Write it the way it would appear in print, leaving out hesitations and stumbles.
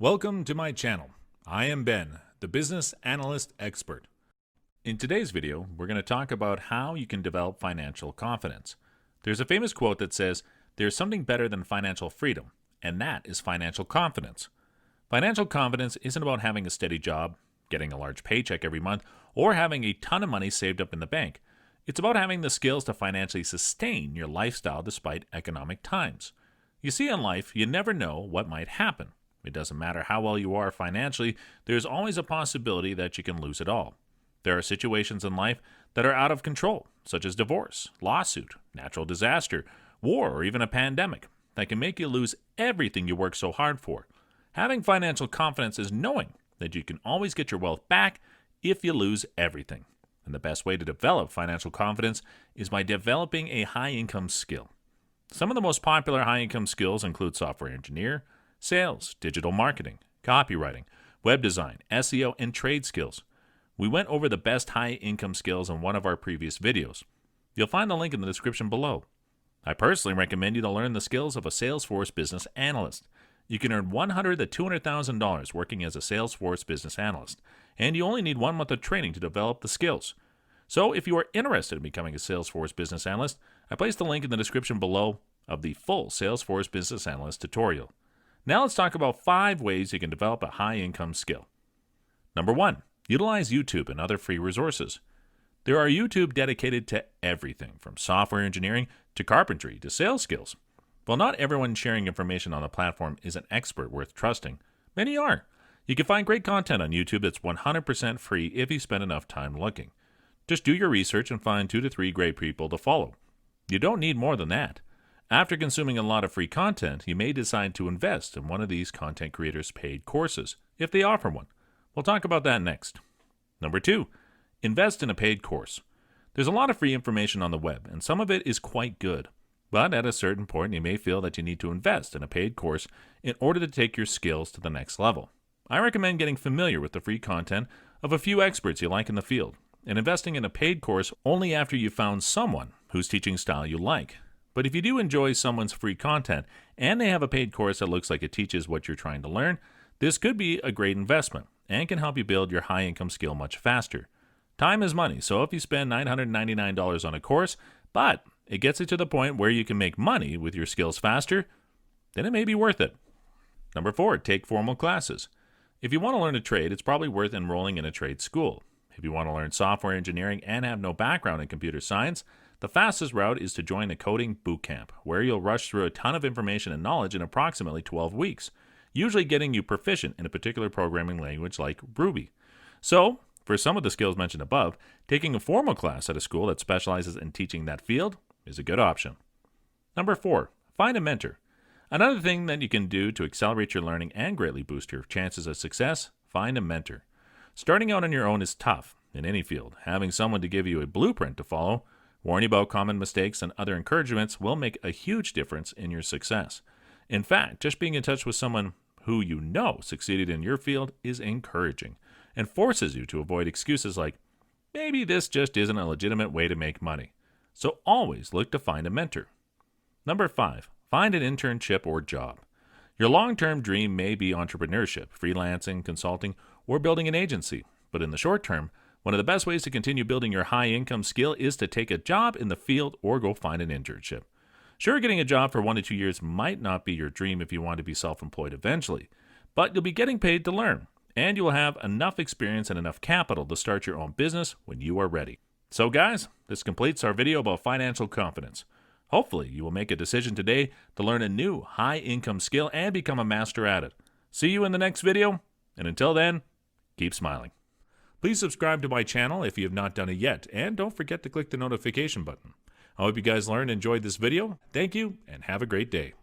Welcome to my channel. I am Ben, the business analyst expert. In today's video, we're going to talk about how you can develop financial confidence. There's a famous quote that says, "There's something better than financial freedom, and that is financial confidence." Financial confidence isn't about having a steady job, getting a large paycheck every month, or having a ton of money saved up in the bank. It's about having the skills to financially sustain your lifestyle despite economic times. You see, in life, you never know what might happen. It doesn't matter how well you are financially, there's always a possibility that you can lose it all. There are situations in life that are out of control, such as divorce, lawsuit, natural disaster, war, or even a pandemic, that can make you lose everything you worked so hard for. Having financial confidence is knowing that you can always get your wealth back if you lose everything. And the best way to develop financial confidence is by developing a high-income skill. Some of the most popular high-income skills include software engineer, sales, digital marketing, copywriting, web design, SEO, and trade skills. We went over the best high-income skills in one of our previous videos. You'll find the link in the description below. I personally recommend you to learn the skills of a Salesforce business analyst. You can earn $100,000 to $200,000 working as a Salesforce business analyst, and you only need 1 month of training to develop the skills. So if you are interested in becoming a Salesforce business analyst, I placed the link in the description below of the full Salesforce business analyst tutorial. Now let's talk about 5 ways you can develop a high-income skill. Number 1, utilize YouTube and other free resources. There are YouTube dedicated to everything from software engineering to carpentry to sales skills. While not everyone sharing information on the platform is an expert worth trusting, many are. You can find great content on YouTube that's 100% free if you spend enough time looking. Just do your research and find 2 to 3 great people to follow. You don't need more than that. After consuming a lot of free content, you may decide to invest in one of these content creators' paid courses, if they offer one. We'll talk about that next. Number 2, invest in a paid course. There's a lot of free information on the web, and some of it is quite good. But at a certain point, you may feel that you need to invest in a paid course in order to take your skills to the next level. I recommend getting familiar with the free content of a few experts you like in the field, and investing in a paid course only after you've found someone whose teaching style you like. But if you do enjoy someone's free content and they have a paid course that looks like it teaches what you're trying to learn, this could be a great investment and can help you build your high-income skill much faster. Time is money, so if you spend $999 on a course, but it gets you to the point where you can make money with your skills faster, then it may be worth it. Number 4, take formal classes. If you want to learn a trade, it's probably worth enrolling in a trade school. If you want to learn software engineering and have no background in computer science, the fastest route is to join a coding bootcamp, where you'll rush through a ton of information and knowledge in approximately 12 weeks, usually getting you proficient in a particular programming language like Ruby. So, for some of the skills mentioned above, taking a formal class at a school that specializes in teaching that field is a good option. Number 4, find a mentor. Another thing that you can do to accelerate your learning and greatly boost your chances of success, find a mentor. Starting out on your own is tough in any field. Having someone to give you a blueprint to follow, warn you about common mistakes, and other encouragements will make a huge difference in your success. In fact, just being in touch with someone who you know succeeded in your field is encouraging and forces you to avoid excuses like, maybe this just isn't a legitimate way to make money. So always look to find a mentor. Number 5, find an internship or job. Your long-term dream may be entrepreneurship, freelancing, consulting, or building an agency. But in the short term, one of the best ways to continue building your high-income skill is to take a job in the field or go find an internship. Sure, getting a job for 1 to 2 years might not be your dream if you want to be self-employed eventually, but you'll be getting paid to learn, and you will have enough experience and enough capital to start your own business when you are ready. So guys, this completes our video about financial confidence. Hopefully, you will make a decision today to learn a new high-income skill and become a master at it. See you in the next video, and until then, keep smiling. Please subscribe to my channel if you have not done it yet, and don't forget to click the notification button. I hope you guys learned and enjoyed this video. Thank you, and have a great day.